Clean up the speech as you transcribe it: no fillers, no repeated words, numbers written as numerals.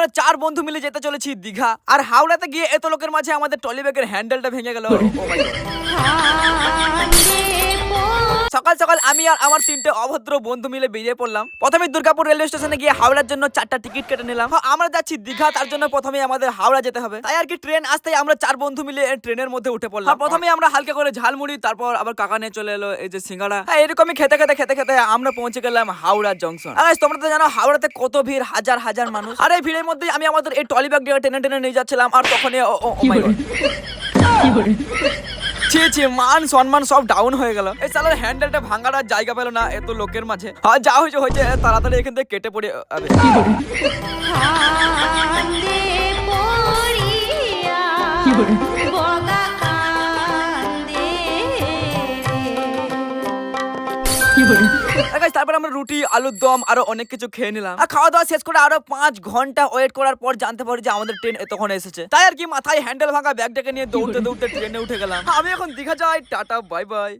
আমরা 4 বন্ধু মিলে যেতে চলেছি দীঘা। আর হাওড়াতে গিয়ে এত লোকের মাঝে আমাদের ট্রলি ব্যাগের হ্যান্ডেলটা ভেঙে গেল। সকাল সকাল আমি আর আমার 3টে অভদ্র বন্ধু মিলে বেরিয়ে পড়লাম। প্রথমে দুর্গাপুর রেলওয়ে স্টেশনে গিয়ে হাওড়ার জন্য 4টা টিকিট কেটে নিলাম। আমরা যাচ্ছি দীঘা, তার জন্য প্রথমে আমাদের হাওড়া যেতে হবে। তাই আর কি ট্রেন আসতেই আমরা 4 বন্ধু মিলে ট্রেনের মধ্যে উঠে পড়লাম। প্রথমে আমরা হালকা করে ঝালমুড়ি, তারপর আবার কাকা নিয়ে চলে এলো এই যে সিঙ্গাড়া। এরকমই খেতে খেতে খেতে খেতে আমরা পৌঁছে গেলাম হাওড়া জংশন। তোমরা তো জানো হাওড়াতে কত ভিড়, হাজার হাজার মানুষ। আর এই ভিড়ের মধ্যে আমি আমাদের এই ট্রলি ব্যাগ টেনে টেনে নিয়ে যাচ্ছিলাম। আর তখনই ছি মান সম্মান সব ডাউন হয়ে গেল। এই সালার হ্যান্ডেলটা ভাঙার আর জায়গা পেল না এত লোকের মাঝে। আর যা হয়েছে হয়েছে, তাড়াতাড়ি এখান থেকে কেটে পড়ে। তারপর আমরা রুটি, আলুর দম আরো অনেক কিছু খেয়ে নিলাম। আর খাওয়া দাওয়া শেষ করে আরো 5 ঘন্টা ওয়েট করার পর জানতে পারি যে আমাদের ট্রেন এতক্ষণ এসেছে। তাই আর কি মাথায় হ্যান্ডেল ভাঙা ব্যাগটাকে নিয়ে দৌড়তে দৌড়তে ট্রেনে উঠে গেলাম। আমি এখন দীঘা যাই। Tata, bye bye.